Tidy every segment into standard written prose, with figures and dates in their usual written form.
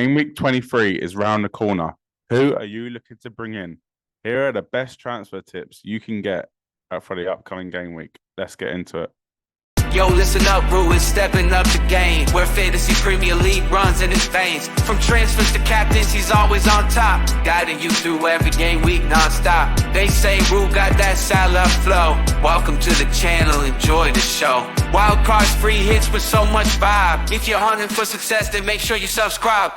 Game week 23 is round the corner. Who are you looking to bring in? Here are the best transfer tips you can get for the upcoming game week. Let's get into it. Yo, listen up, Rue is stepping up the game, where Fantasy Premier League runs in his veins. From transfers to captains, he's always on top, guiding you through every game week non-stop. They say Rue got that Salah flow. Welcome to the channel, enjoy the show. Wild cards, free hits with so much vibe. If you're hunting for success, then make sure you subscribe.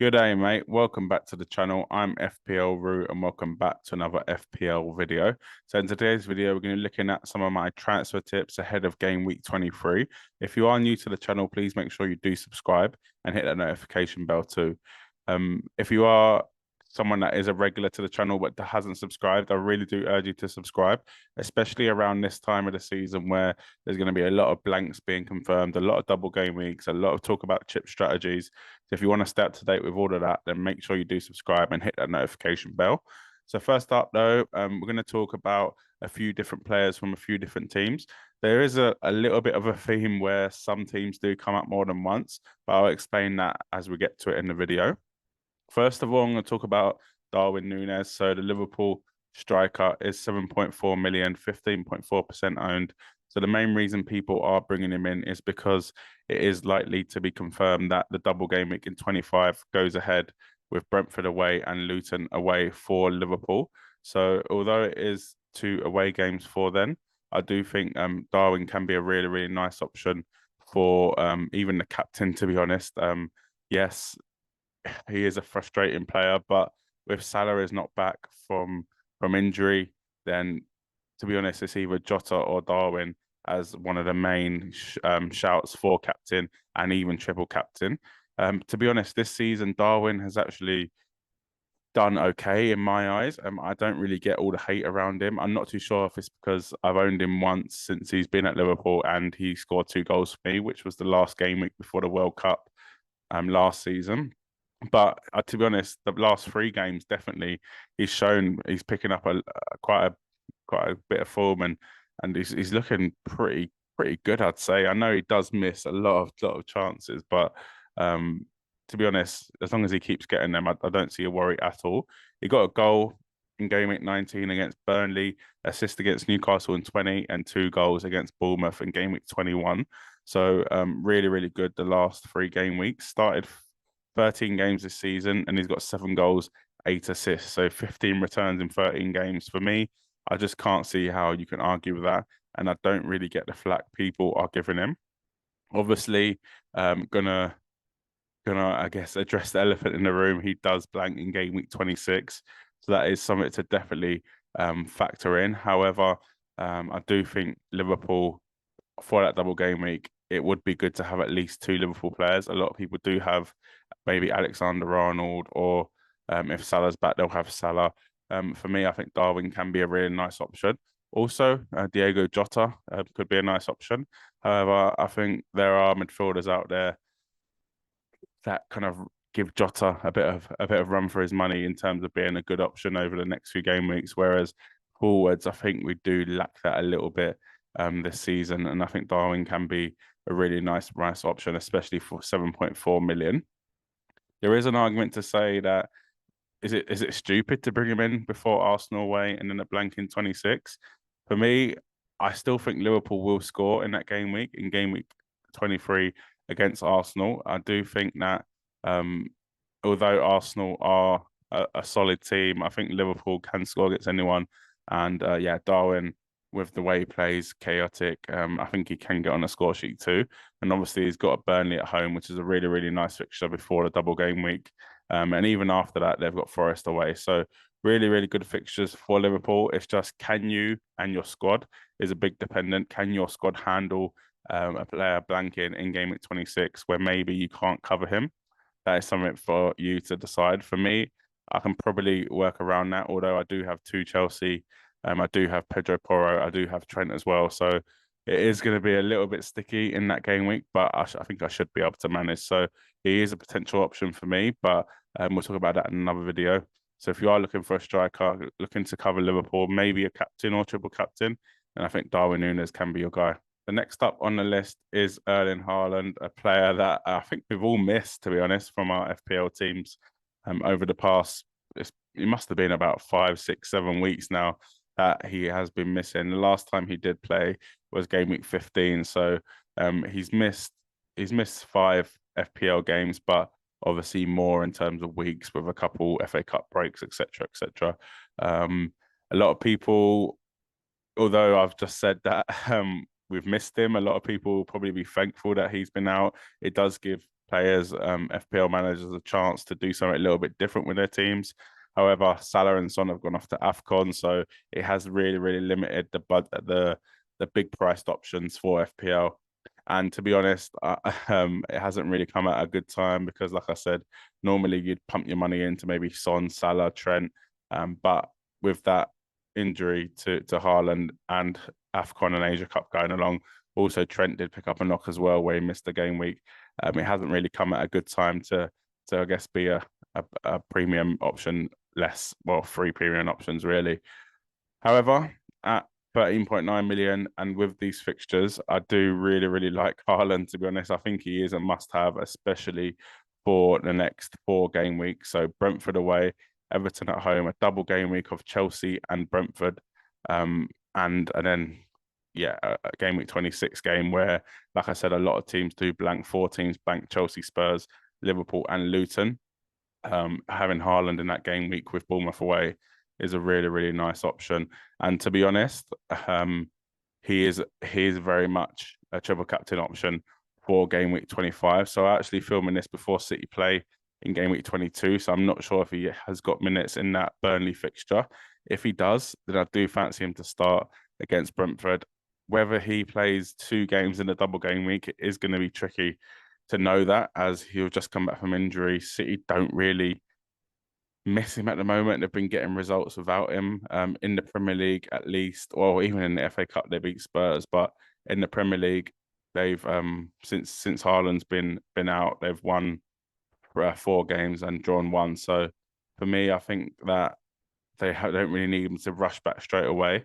Good day, mate. Welcome back to the channel. I'm FPL Root and welcome back to another FPL video. So in today's video, we're going to be looking at some of my transfer tips ahead of game week 23. If you are new to the channel, please make sure you do subscribe and hit that notification bell too. If you are someone that is a regular to the channel but hasn't subscribed, I really do urge you to subscribe, especially around this time of the season where there's going to be a lot of blanks being confirmed, a lot of double game weeks, a lot of talk about chip strategies. So if you want to stay up to date with all of that, then make sure you do subscribe and hit that notification bell. So first up though, we're going to talk about a few different players from a few different teams. There is a little bit of a theme where some teams do come up more than once, but I'll explain that as we get to it in the video. First of all, I'm going to talk about Darwin Nunes. So the Liverpool striker is 7.4 million, 15.4% owned. So the main reason people are bringing him in is because it is likely to be confirmed that the double game week in 25 goes ahead with Brentford away and Luton away for Liverpool. So although it is 2 away games for them, I do think Darwin can be a really, really nice option for even the captain, to be honest. Yes, he is a frustrating player, but if Salah is not back from injury, then to be honest, it's either Jota or Darwin as one of the main shouts for captain and even triple captain. To be honest, this season Darwin has actually done okay in my eyes. I don't really get all the hate around him. I'm not too sure if it's because I've owned him once since he's been at Liverpool and he scored 2 goals for me, which was the last game week before the World Cup last season. But to be honest, the last 3 games definitely he's shown he's picking up quite a bit of form and he's looking pretty good, I'd say. I know he does miss a lot of chances, but to be honest, as long as he keeps getting them, I don't see a worry at all. He got a goal in game week 19 against Burnley, assist against Newcastle in 20, and 2 goals against Bournemouth in game week 21. So really good the last 3 game weeks. Started 13 games this season and he's got 7 goals, 8 assists. So 15 returns in 13 games. For me, I just can't see how you can argue with that. And I don't really get the flack people are giving him. Obviously, gonna I guess address the elephant in the room. He does blank in game week 26. So that is something to definitely factor in. However, I do think Liverpool for that double game week, it would be good to have at least 2 Liverpool players. A lot of people do have maybe Alexander-Arnold, or if Salah's back, they'll have Salah. For me, I think Darwin can be a really nice option. Also, Diego Jota could be a nice option. However, I think there are midfielders out there that kind of give Jota a bit of run for his money in terms of being a good option over the next few game weeks. Whereas forwards, I think we do lack that a little bit this season, and I think Darwin can be a really nice option, especially for 7.4 million. There is an argument to say that is it stupid to bring him in before Arsenal away and then a blank in 26? For me, I still think Liverpool will score in that game week, in game week 23 against Arsenal. I do think that although Arsenal are a solid team, I think Liverpool can score against anyone. And yeah, Darwin, with the way he plays, chaotic, I think he can get on a score sheet too. And obviously he's got a Burnley at home, which is a really nice fixture before the double game week. And even after that, they've got Forest away. So really good fixtures for Liverpool. It's just, can you and your squad is a big dependent. Can your squad handle a player blanking in game week 26 where maybe you can't cover him? That is something for you to decide. For me, I can probably work around that, although I do have 2 Chelsea. I do have Pedro Porro. I do have Trent as well. So it is going to be a little bit sticky in that game week, but I think I should be able to manage. So he is a potential option for me, but we'll talk about that in another video. So if you are looking for a striker, looking to cover Liverpool, maybe a captain or triple captain, then I think Darwin Nunes can be your guy. The next up on the list is Erling Haaland, a player that I think we've all missed, to be honest, from our FPL teams over the past. It must have been about 5, 6, 7 weeks now that he has been missing. The last time he did play was game week 15, so he's missed 5 FPL games, but obviously more in terms of weeks with a couple FA Cup breaks, etc., etc. A lot of people, although I've just said that we've missed him, a lot of people will probably be thankful that he's been out. It does give players, FPL managers, a chance to do something a little bit different with their teams. However, Salah and Son have gone off to AFCON, so it has really, really limited the big priced options for FPL. And to be honest, it hasn't really come at a good time because, like I said, normally you'd pump your money into maybe Son, Salah, Trent, but with that injury to Haaland and AFCON and Asia Cup going along. Also, Trent did pick up a knock as well, where he missed the game week. It hasn't really come at a good time to I guess be a premium option, free premium options really. However, at 13.9 million and with these fixtures, I do really, really like Haaland, to be honest. I think he is a must-have, especially for the next 4 game weeks. So Brentford away, Everton at home, a double game week of Chelsea and Brentford. And then a game week 26 game where, like I said, a lot of teams do blank. 4 teams blank: Chelsea, Spurs, Liverpool, and Luton. Having Haaland in that game week with Bournemouth away is a really, really nice option. And to be honest, he is very much a triple captain option for game week 25. So I actually filming this before City play in game week 22. So I'm not sure if he has got minutes in that Burnley fixture. If he does, then I do fancy him to start against Brentford. Whether he plays 2 games in a double game week, it is going to be tricky to know that, as he'll just come back from injury. City don't really miss him at the moment. They've been getting results without him. In the Premier League, at least, or even in the FA Cup, they beat Spurs. But in the Premier League, they've since Haaland's been out, they've won 4 games and drawn 1. So for me, I think that they don't really need him to rush back straight away.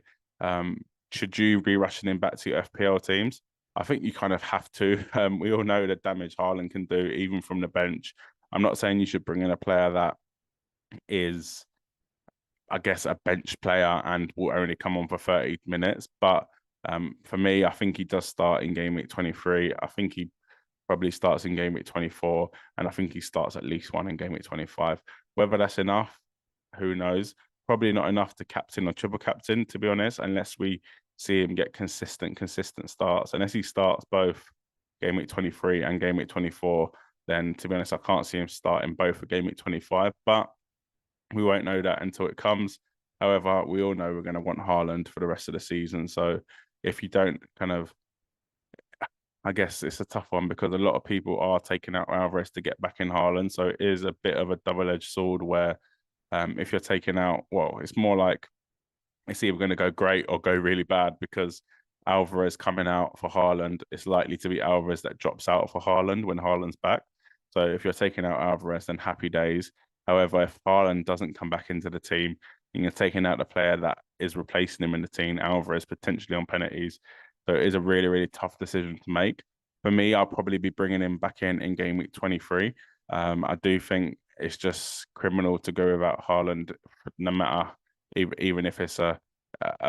Should you be rushing him back to your FPL teams? I think you kind of have to. We all know the damage Haaland can do, even from the bench. I'm not saying you should bring in a player that is, I guess, a bench player and will only come on for 30 minutes. But for me, I think he does start in game week 23. I think he probably starts in game week 24, and I think he starts at least 1 in game week 25. Whether that's enough, who knows? Probably not enough to captain or triple captain, to be honest, unless we see him get consistent starts. Unless he starts both game week 23 and game week 24, then to be honest, I can't see him starting both for game week 25. But we won't know that until it comes. However, we all know we're going to want Haaland for the rest of the season. So if you don't I guess it's a tough one because a lot of people are taking out Alvarez to get back in Haaland. So it is a bit of a double-edged sword where if you're taking out, well, it's more like it's either going to go great or go really bad, because Alvarez coming out for Haaland, it's likely to be Alvarez that drops out for Haaland when Haaland's back. So if you're taking out Alvarez, then happy days. However, if Haaland doesn't come back into the team and you're taking out the player that is replacing him in the team, Alvarez potentially on penalties. So it is a really, really tough decision to make. For me, I'll probably be bringing him back in game week 23. I do think it's just criminal to go without Haaland, no matter, even if it's a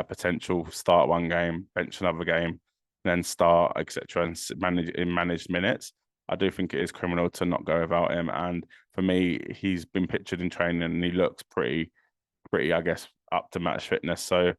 potential start 1 game, bench another game, then start, etc., and managed minutes. I do think it is criminal to not go without him. And for me, he's been pictured in training and he looks pretty, I guess, up to match fitness. So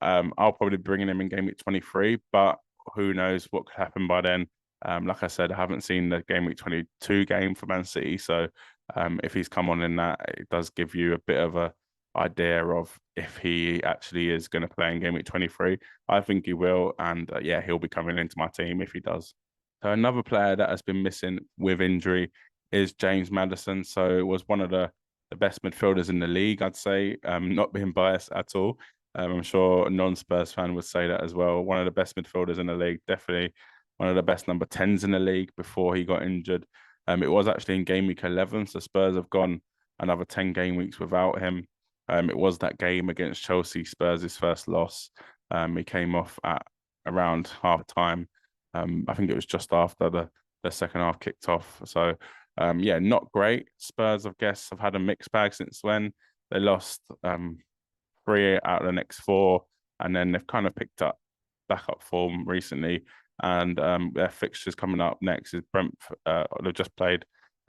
I'll probably be bringing him in game week 23, but who knows what could happen by then. Like I said, I haven't seen the game week 22 game for Man City. So if he's come on in that, it does give you a bit of a idea of if he actually is going to play in game week 23. I think he will. And he'll be coming into my team if he does. So another player that has been missing with injury is James Madison. So it was one of the best midfielders in the league, I'd say, not being biased at all. I'm sure a non-Spurs fan would say that as well. One of the best midfielders in the league, definitely one of the best number 10s in the league before he got injured. It was actually in game week 11, so Spurs have gone another 10 game weeks without him. It was that game against Chelsea, Spurs' first loss. He came off at around half time I think it was just after the second half kicked off. So yeah, not great. Spurs, I guess, have had a mixed bag since when they lost 3 out of the next 4, and then they've kind of picked up back up form recently. And their fixtures coming up next is Brentford. They've just played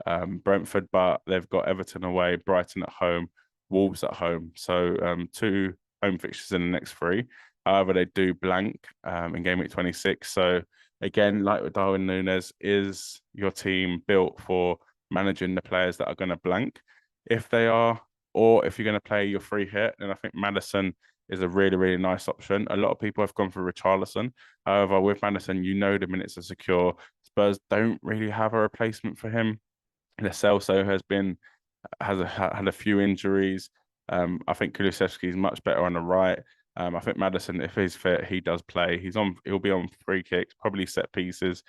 Brentford, but they've got Everton away, Brighton at home, Wolves at home. So 2 home fixtures in the next 3. However, they do blank in game week 26. So again, like with Darwin Nunes, is your team built for managing the players that are going to blank? If they are, or if you're going to play your free hit, then I think Madison is a really, really nice option. A lot of people have gone for Richarlison. However, with Madison, you know the minutes are secure. Spurs don't really have a replacement for him. Lo Celso had a few injuries. I think Kulusevski is much better on the right. I think Madison, if he's fit, he does play. He'll be on free kicks, probably set pieces,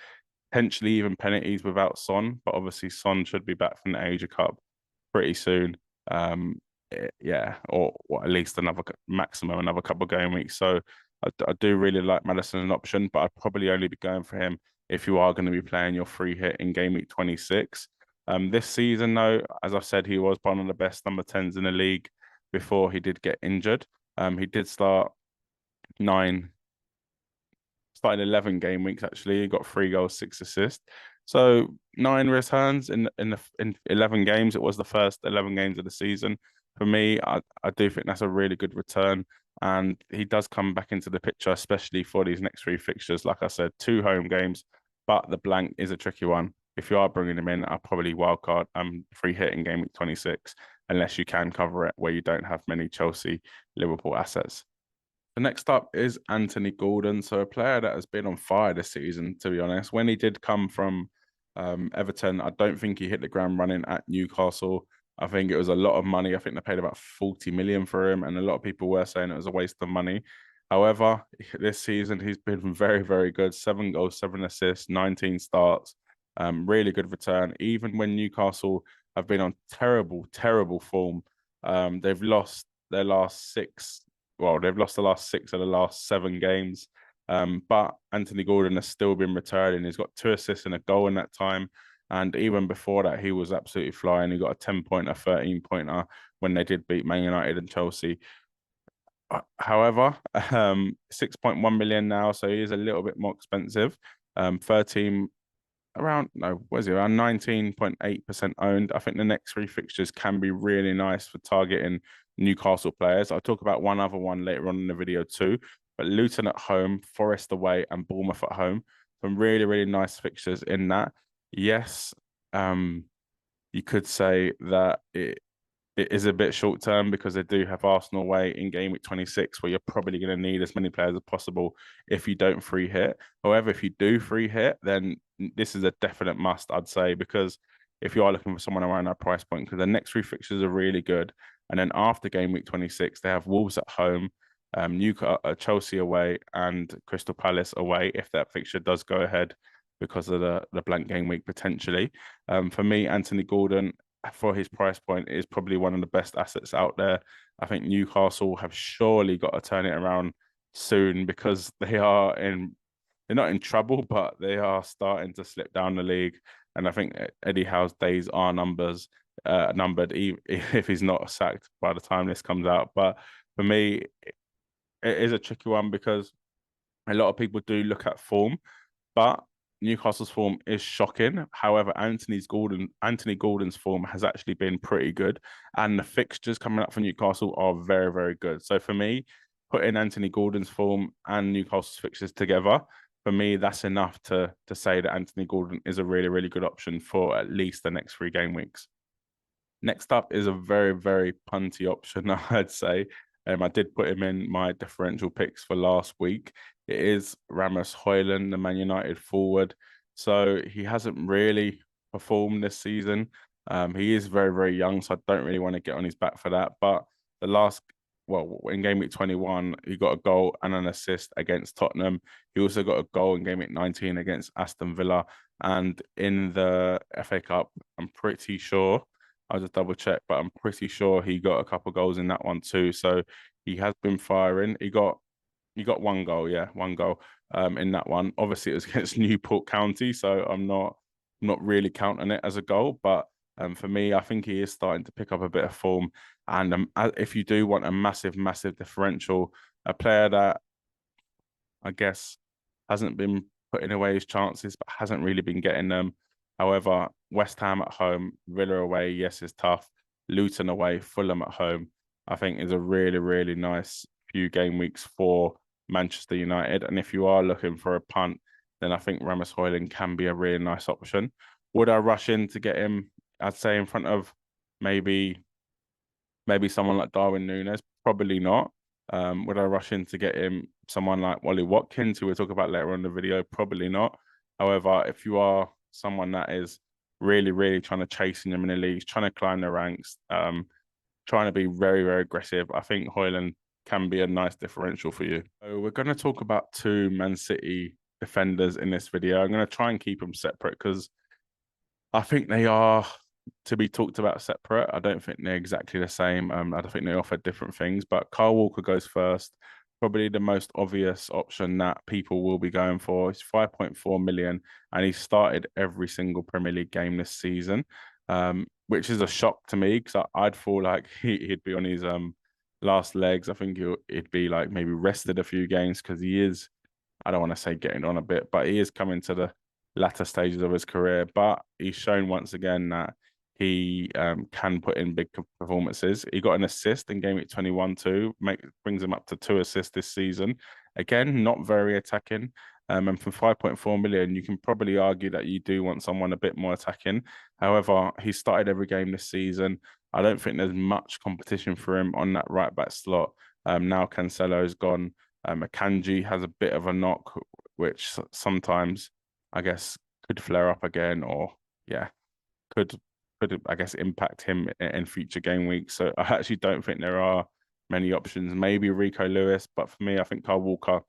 potentially even penalties without Son. But obviously, Son should be back from the Asia Cup pretty soon. Yeah, or at least maximum another couple of game weeks. So I do really like Madison as an option, but I'd probably only be going for him if you are going to be playing your free hit in game week 26. This season, though, as I've said, he was one of the best number 10s in the league before he did get injured. He did start nine started 11 game weeks actually. He got 3 goals, 6 assists. So 9 returns in 11 games. It was the first 11 games of the season. For me, I do think that's a really good return. And he does come back into the picture, especially for these next 3 fixtures. Like I said, 2 home games, but the blank is a tricky one. If you are bringing him in, I'll probably wildcard free hit in game week 26, unless you can cover it where you don't have many Chelsea, Liverpool assets. The next up is Anthony Gordon. So a player that has been on fire this season, to be honest. When he did come from Everton, I don't think he hit the ground running at Newcastle. I think it was a lot of money. I think they paid about 40 million for him, and a lot of people were saying it was a waste of money. However, this season he's been very, very good. 7 goals, 7 assists, 19 starts. Really good return. Even when Newcastle have been on terrible, terrible form, they've lost their last 6. Well, they've lost the last 6 of the last 7 games. But Anthony Gordon has still been returning. He's got 2 assists and a goal in that time. And even before that, he was absolutely flying. He got a 10-pointer, 13-pointer when they did beat Man United and Chelsea. However, 6.1 million now, so he is a little bit more expensive. 13 around no, what is it? Around 19.8% owned. I think the next 3 fixtures can be really nice for targeting Newcastle players. I'll talk about one other one later on in the video too. But Luton at home, Forest away, and Bournemouth at home. Some really, really nice fixtures in that. Yes, you could say that it is a bit short term because they do have Arsenal away in game week 26, where you're probably going to need as many players as possible if you don't free hit. However, if you do free hit, then this is a definite must, I'd say, because if you are looking for someone around that price point, because the next 3 fixtures are really good. And then after game week 26, they have Wolves at home, Chelsea away, and Crystal Palace away, if that fixture does go ahead because of the blank game week potentially. For me, Anthony Gordon, for his price point, is probably one of the best assets out there. I think Newcastle have surely got to turn it around soon because they're not in trouble, but they are starting to slip down the league. And I think Eddie Howe's days are numbered if he's not sacked by the time this comes out. But for me, it is a tricky one because a lot of people do look at form, but Newcastle's form is shocking. However, Anthony Gordon's form has actually been pretty good, and the fixtures coming up for Newcastle are very, very good. So for me, putting Anthony Gordon's form and Newcastle's fixtures together, for me, that's enough to say that Anthony Gordon is a really, really good option for at least the next 3 game weeks. Next up is a very, very punty option, I'd say. I did put him in my differential picks for last week. It is Ramis Hing, the Man United forward. So he hasn't really performed this season. He is very, very young, so I don't really want to get on his back for that. But in game week 21, he got a goal and an assist against Tottenham. He also got a goal in game week 19 against Aston Villa. And in the FA Cup, I'm pretty sure, I'll just double check, but I'm pretty sure he got a couple of goals in that one too. So he has been firing. He got 1 goal, yeah, 1 goal. in that one. Obviously, it was against Newport County, so I'm not really counting it as a goal. But for me, I think he is starting to pick up a bit of form. And if you do want a massive differential, a player that I guess hasn't been putting away his chances, but hasn't really been getting them. However, West Ham at home, Villa away, yes, it's tough. Luton away, Fulham at home, I think is a really nice few game weeks for Manchester United. And if you are looking for a punt, then I think Ramis Hing can be a really nice option. Would I rush in to get him? I'd say in front of maybe someone like Darwin Nunes, probably not. Would I rush in to get him someone like Wally Watkins, who we'll talk about later on in the video? Probably not. However, if you are someone that is really trying to chase in the leagues, trying to climb the ranks, trying to be very aggressive, I think Højlund can be a nice differential for you. So we're going to talk about two Man City defenders in this video. I'm going to try and keep them separate because I think they are to be talked about separate. I don't think they're exactly the same. I think they offer different things, but Kyle Walker goes first. Probably the most obvious option that people will be going for. He's 5.4 million and he started every single Premier League game this season, which is a shock to me because I'd feel like he'd be on his last legs. I think he'd be like maybe rested a few games because he is, I don't want to say getting on a bit, but he is coming to the latter stages of his career. But he's shown once again that he can put in big performances. He got an assist in Gameweek 21 too, brings him up to 2 assists this season. Again, not very attacking. And from 5.4 million, you can probably argue that you do want someone a bit more attacking. However, he started every game this season. I don't think there's much competition for him on that right back slot. Now Cancelo's gone. Akanji has a bit of a knock, which sometimes I guess could flare up again, or yeah, could I guess impact him in future game weeks. So I actually don't think there are many options. Maybe Rico Lewis, but for me, I think Kyle Walker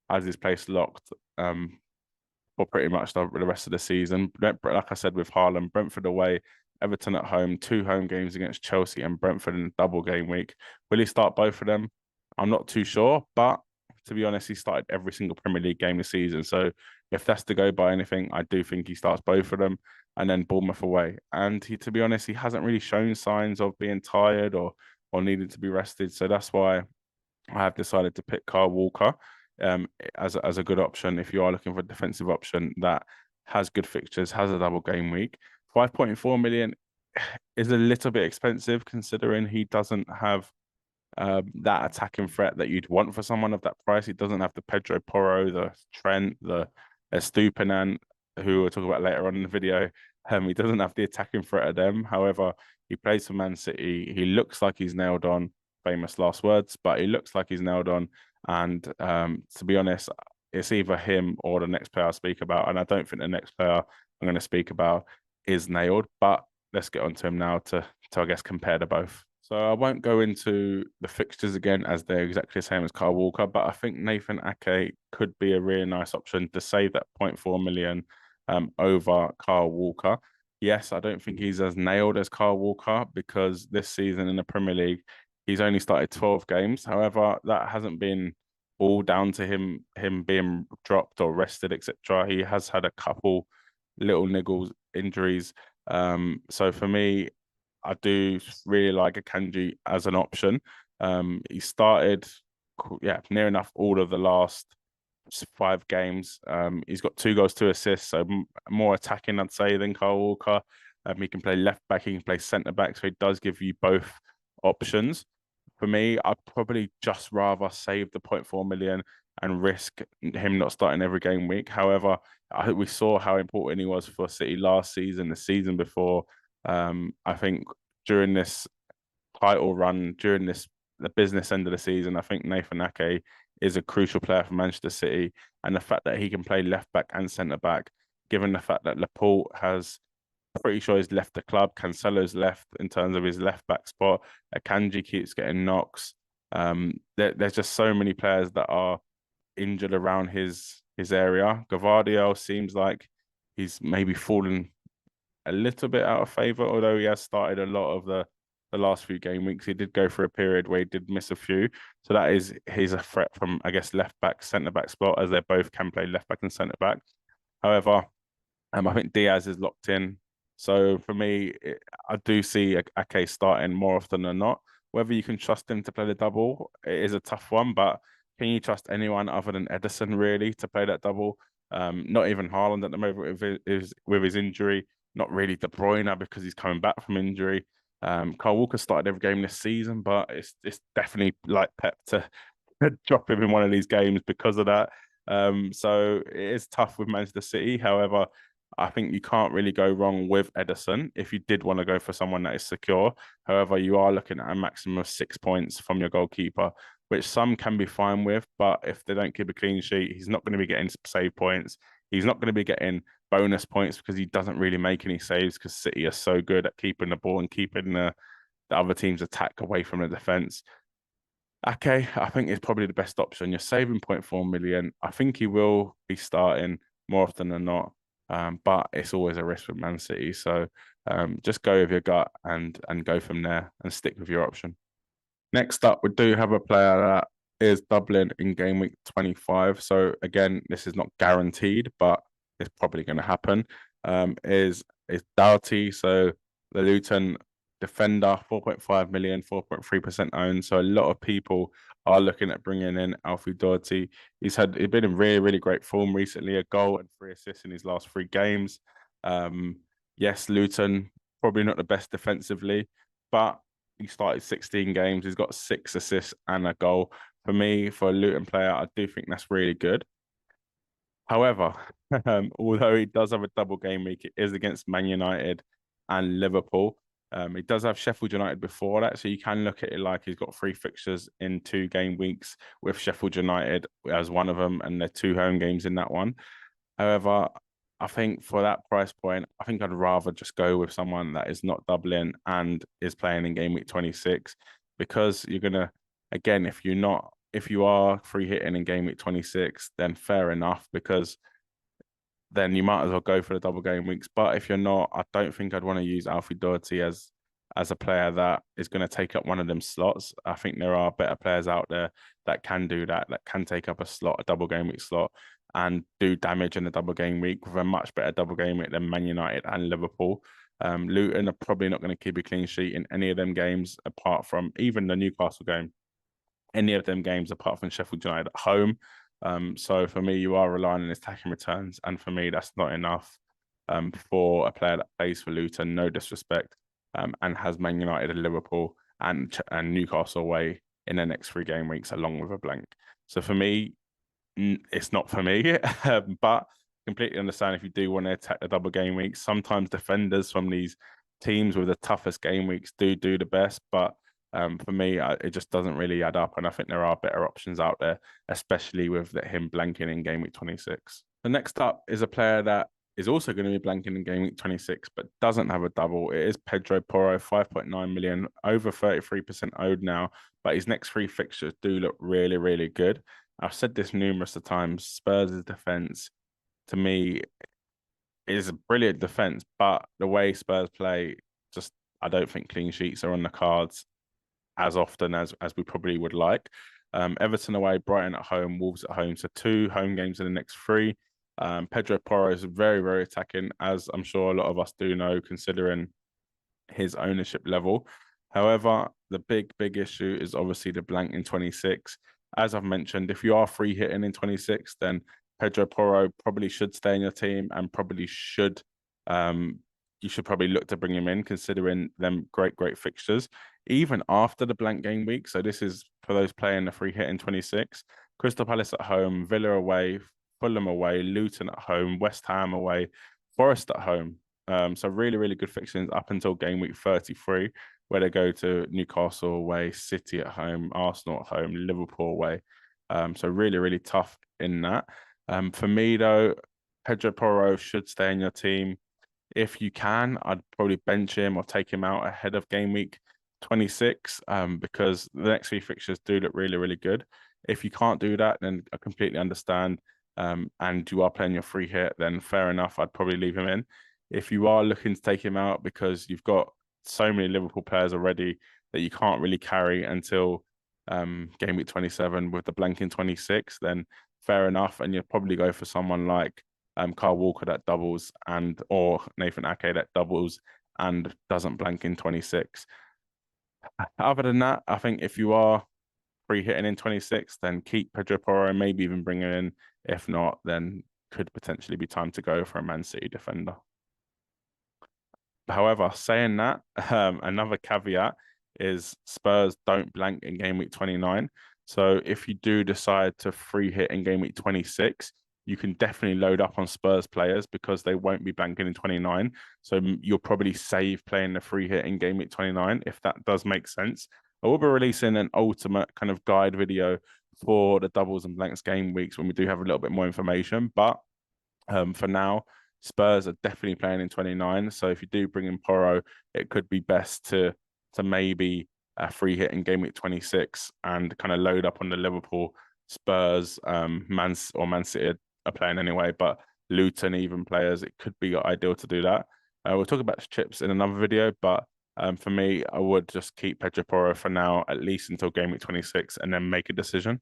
has his place locked for pretty much the rest of the season. Like I said with Haaland, Brentford away, Everton at home, 2 home games against Chelsea and Brentford in a double game week. Will he start both of them? I'm not too sure, but to be honest, he started every single Premier League game this season. So if that's to go by anything, I do think he starts both of them and then Bournemouth away. And to be honest, he hasn't really shown signs of being tired or needing to be rested. So that's why I have decided to pick Kyle Walker as a good option if you are looking for a defensive option that has good fixtures, has a double game week. 5.4 million is a little bit expensive considering he doesn't have that attacking threat that you'd want for someone of that price. He doesn't have the Pedro Porro, the Trent, the Estupinan, who we'll talk about later on in the video. He doesn't have the attacking threat of them. However, he plays for Man City. He looks like he's nailed on. Famous last words, but he looks like he's nailed on. And to be honest, it's either him or the next player I speak about. And I don't think the next player I'm going to speak about is nailed. But let's get on to him now to I guess compare the both. So I won't go into the fixtures again as they're exactly the same as Kyle Walker, but I think Nathan Ake could be a really nice option to save that 0.4 million over Kyle Walker. Yes, I don't think he's as nailed as Kyle Walker because this season in the Premier League, he's only started 12 games. However, that hasn't been all down to him being dropped or rested, etc. He has had a couple little niggles injuries. So for me, I do really like Akanji as an option. He started, near enough all of the last 5 games. He's got 2 goals, 2 assists, so more attacking, I'd say, than Kyle Walker. He can play left back, he can play centre back, so he does give you both options. For me, I'd probably just rather save the 0.4 million and risk him not starting every game week. However, we saw how important he was for City last season, the season before. I think during this title run, during the business end of the season, I think Nathan Ake is a crucial player for Manchester City. And the fact that he can play left back and centre back, given the fact that Laporte has, pretty sure he's left the club, Cancelo's left in terms of his left back spot, Akanji keeps getting knocks. There's just so many players that are injured around his area. Gavardiol seems like he's maybe fallen a little bit out of favour, although he has started a lot of the the last few game weeks. He did go through a period where he did miss a few. So that is he's a threat from, I guess, left back, centre back spot, as they both can play left back and centre back. However, I think Diaz is locked in. So for me, I do see Ake starting more often than not. Whether you can trust him to play the double, it is a tough one. But can you trust anyone other than Edison really to play that double? Not even Haaland at the moment with his injury. Not really De Bruyne because he's coming back from injury. Kyle Walker started every game this season, but it's definitely like Pep to drop him in one of these games because of that. So it is tough with Manchester City. However, I think you can't really go wrong with Edison if you did want to go for someone that is secure. However, you are looking at a maximum of 6 points from your goalkeeper, which some can be fine with. But if they don't keep a clean sheet, he's not going to be getting save points. He's not going to be getting bonus points because he doesn't really make any saves because City are so good at keeping the ball and keeping the other team's attack away from the defense. Okay, I think it's probably the best option. You're saving 0.4 million. I think he will be starting more often than not. But it's always a risk with Man City. So just go with your gut and go from there and stick with your option. Next up, we do have a player that is doubling in game week 25. So again, this is not guaranteed, but it's probably going to happen. Is Doughty, so the Luton defender, 4.5 million, 4.3% owned. So a lot of people are looking at bringing in Alfie Dy. He's been in really, really great form recently, a goal and 3 assists in his last 3 games. Yes, Luton, probably not the best defensively, but he started 16 games. He's got 6 assists and a goal. For me, for a Luton player, I do think that's really good. However, although he does have a double game week, it is against Man United and Liverpool. He does have Sheffield United before that, so you can look at it like he's got 3 fixtures in 2 game weeks with Sheffield United as one of them, and they're 2 home games in that one. However, I think for that price point, I think I'd rather just go with someone that is not doubling and is playing in game week 26 because you're gonna, again, if you are free hitting in game week 26, then fair enough because then you might as well go for the double game weeks. But if you're not, I don't think I'd want to use Alfie Doherty as a player that is going to take up one of them slots. I think there are better players out there that can do that can take up a slot, a double game week slot, and do damage in the double game week with a much better double game week than Man United and Liverpool. Luton are probably not going to keep a clean sheet in any of them games apart from even the Newcastle game. Any of them games apart from Sheffield United at home. So for me, you are relying on his attacking returns, and for me, that's not enough for a player that plays for Luton. No disrespect, and has Man United and Liverpool and Newcastle away in the next 3 game weeks, along with a blank. So for me, it's not for me. But completely understand if you do want to attack the double game weeks. Sometimes defenders from these teams with the toughest game weeks do the best, but for me, it just doesn't really add up. And I think there are better options out there, especially with him blanking in game week 26. The next up is a player that is also going to be blanking in game week 26, but doesn't have a double. It is Pedro Porro, 5.9 million, over 33% owed now. But his next 3 fixtures do look really, really good. I've said this numerous of times. Spurs' defense, to me, is a brilliant defense, but the way Spurs play, just I don't think clean sheets are on the cards as often as we probably would like. Everton away, Brighton at home, Wolves at home. So 2 home games in the next 3. Pedro Porro is very, very attacking, as I'm sure a lot of us do know, considering his ownership level. However, the big issue is obviously the blank in 26. As I've mentioned, if you are free hitting in 26, then Pedro Porro probably should stay in your team and probably should you should probably look to bring him in, considering them great fixtures, even after the blank game week. So this is for those playing the free hit in 26. Crystal Palace at home, Villa away, Fulham away, Luton at home, West Ham away, Forest at home. So really, really good fixtures up until game week 33, where they go to Newcastle away, City at home, Arsenal at home, Liverpool away. So really, really tough in that. For me, though, Pedro Porro should stay in your team. If you can, I'd probably bench him or take him out ahead of game week 26 because the next 3 fixtures do look really, really good. If you can't do that, then I completely understand. And you are playing your free hit, then fair enough. I'd probably leave him in. If you are looking to take him out because you've got so many Liverpool players already that you can't really carry until game week 27 with the blank in 26, then fair enough. And you'll probably go for someone like Kyle Walker that doubles or Nathan Ake that doubles and doesn't blank in 26. Other than that, I think if you are free hitting in 26, then keep Pedro Porro, maybe even bring him in. If not, then could potentially be time to go for a Man City defender. However, saying that, another caveat is Spurs don't blank in game week 29. So if you do decide to free hit in game week 26, you can definitely load up on Spurs players because they won't be blanking in 29. So you'll probably save playing the free hit in game week 29 if that does make sense. I will be releasing an ultimate kind of guide video for the doubles and blanks game weeks when we do have a little bit more information. But for now, Spurs are definitely playing in 29. So if you do bring in Porro, it could be best to maybe free hit in game week 26 and kind of load up on the Liverpool, Spurs, Man City are playing anyway, but Luton even players, it could be ideal to do that. We'll talk about chips in another video, but for me, I would just keep Pedro Porro for now, at least until game week 26, and then make a decision.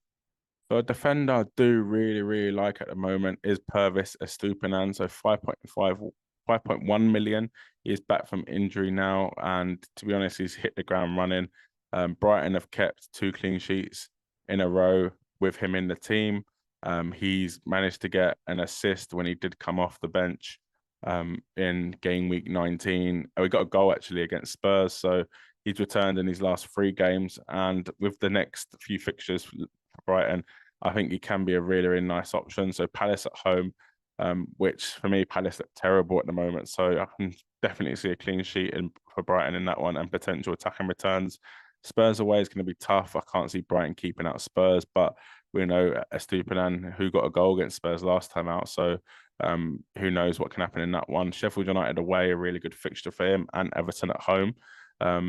So a defender I do really, really like at the moment is Pervis Estupinan. So 5.1 million. He's back from injury now. And to be honest, he's hit the ground running. Brighton have kept 2 clean sheets in a row with him in the team. He's managed to get an assist when he did come off the bench in game week 19. We got a goal actually against Spurs. So he's returned in his last 3 games. And with the next few fixtures for Brighton, I think he can be a really, really nice option. So Palace at home, which for me, Palace look terrible at the moment. So I can definitely see a clean sheet for Brighton in that one and potential attacking returns. Spurs away is going to be tough. I can't see Brighton keeping out Spurs, but we know Estupinan, who got a goal against Spurs last time out. So who knows what can happen in that one. Sheffield United away, a really good fixture for him, and Everton at home.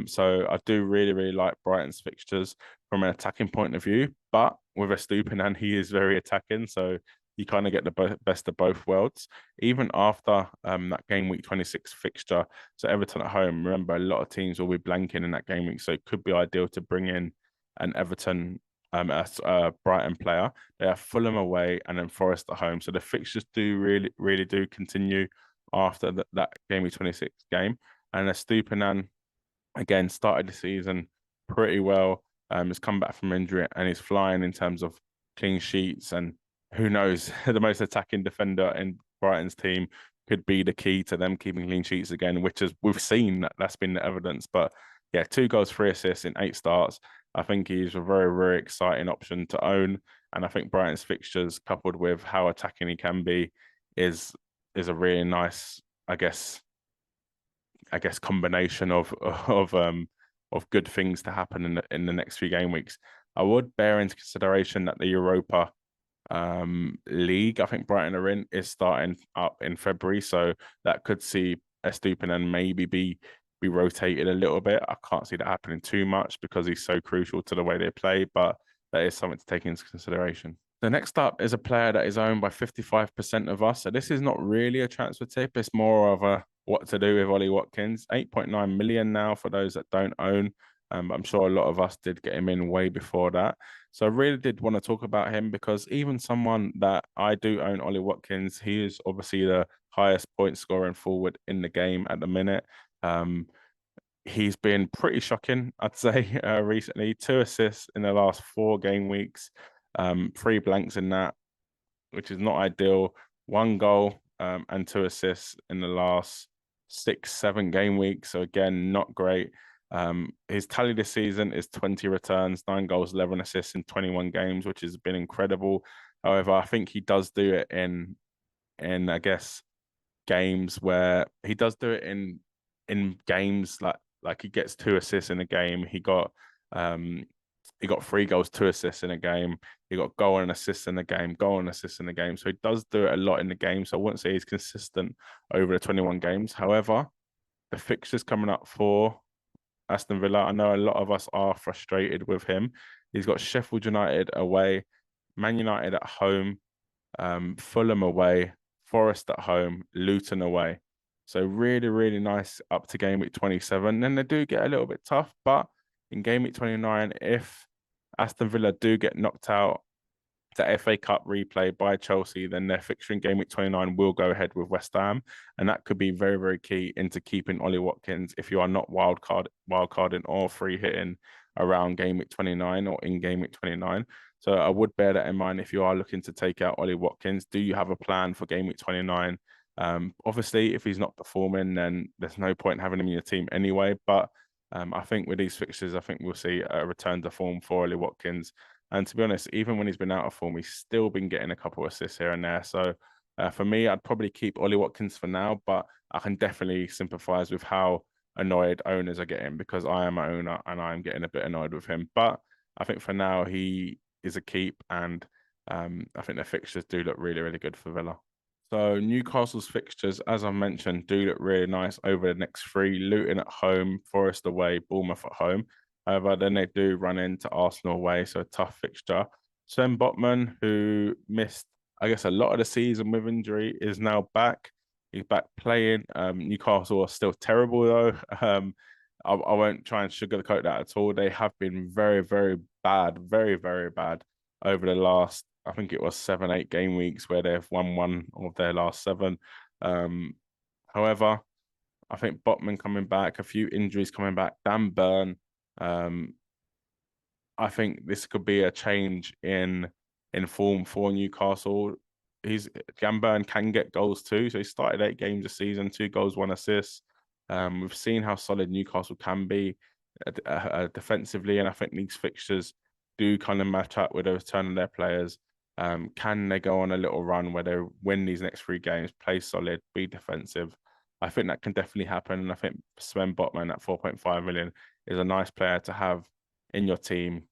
So I do really, really like Brighton's fixtures from an attacking point of view, but with Estupinan, he is very attacking, so you kind of get the best of both worlds. Even after that game week 26 fixture, so Everton at home, remember a lot of teams will be blanking in that game week, so it could be ideal to bring in an Everton a Brighton player. They have Fulham away and then Forest at home, so the fixtures do really, really do continue after that game week 26 game. And Estupinan again started the season pretty well. Has come back from injury and he's flying in terms of clean sheets. And who knows, the most attacking defender in Brighton's team could be the key to them keeping clean sheets again, which is we've seen that's been the evidence. But yeah, 2 goals, 3 assists in 8 starts. I think he's a very, very exciting option to own. And I think Brighton's fixtures, coupled with how attacking he can be, is a really nice, I guess, combination of good things to happen in the next few game weeks. I would bear into consideration that the Europa League, I think Brighton are in, is starting up in February, so that could see Estupinan maybe be rotated a little bit. I can't see that happening too much because he's so crucial to the way they play, but that is something to take into consideration. The next up is a player that is owned by 55% of us. So this is not really a transfer tip. It's more of a what to do with Ollie Watkins. 8.9 million now for those that don't own. I'm sure a lot of us did get him in way before that. So I really did want to talk about him because even someone that I do own, Ollie Watkins, he is obviously the highest point scoring forward in the game at the minute. He's been pretty shocking, I'd say, recently. 2 assists in the last 4 game weeks, 3 blanks in that, which is not ideal. 1 goal and 2 assists in the last 6, 7 game weeks. So again, not great. His tally this season is 20 returns, 9 goals, 11 assists in 21 games, which has been incredible. However, I think he does do it in I guess games where he does do it in games like he gets 2 assists in a game. He got 3 goals, 2 assists in a game. He got goal and assist in the game, goal and assist in the game. So he does do it a lot in the game. So I wouldn't say he's consistent over the 21 games. However, the fixtures coming up for Aston Villa, I know a lot of us are frustrated with him. He's got Sheffield United away, Man United at home, Fulham away, Forest at home, Luton away. So really, really nice up to game week 27. Then they do get a little bit tough, but in game week 29, if Aston Villa do get knocked out the FA Cup replay by Chelsea, then their fixture in game week 29 will go ahead with West Ham. And that could be very, very key into keeping Ollie Watkins if you are not wildcarding or free hitting around game week 29 or in game week 29. So I would bear that in mind if you are looking to take out Ollie Watkins. Do you have a plan for game week 29? Obviously, if he's not performing, then there's no point having him in your team anyway. But I think with these fixtures, I think we'll see a return to form for Ollie Watkins. And to be honest, even when he's been out of form, he's still been getting a couple of assists here and there. So for me, I'd probably keep Ollie Watkins for now, but I can definitely sympathise with how annoyed owners are getting because I am an owner and I'm getting a bit annoyed with him. But I think for now, he is a keep, and I think the fixtures do look really, really good for Villa. So Newcastle's fixtures, as I mentioned, do look really nice over the next three. Luton at home, Forest away, Bournemouth at home. However, then they do run into Arsenal away, so a tough fixture. Sven Botman, who missed, I guess, a lot of the season with injury, is now back. He's back playing. Newcastle are still terrible though. I won't try and sugarcoat that at all. They have been very, very bad, very, very bad over the last, I think it was 7, 8 game weeks where they've won one of their last seven. However, I think Botman coming back, a few injuries coming back, Dan Burn. I think this could be a change in form for Newcastle. Dan Burn can get goals too. So he started 8 games this season, 2 goals, 1 assist. We've seen how solid Newcastle can be defensively, and I think these fixtures do kind of match up with the return of their players. Can they go on a little run where they win these next 3 games, play solid, be defensive? I think that can definitely happen. And I think Sven Botman at 4.5 million is a nice player to have in your team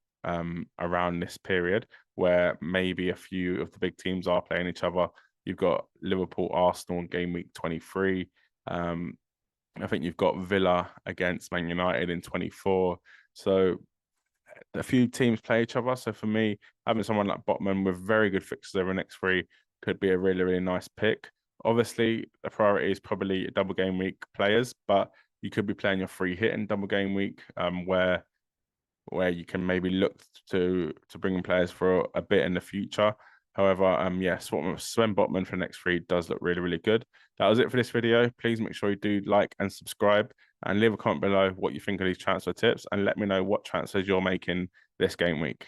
around this period where maybe a few of the big teams are playing each other. You've got Liverpool, Arsenal in game week 23. I think you've got Villa against Man United in 24. So a few teams play each other. So for me, having someone like Botman with very good fixtures over the next 3 could be a really, really nice pick. Obviously, the priority is probably double game week players, but you could be playing your free hit in double game week, where you can maybe look to bring in players for a bit in the future. However, yes, Sven Botman for the next 3 does look really, really good. That was it for this video. Please make sure you do like and subscribe and leave a comment below what you think of these transfer tips and let me know what transfers you're making this game week.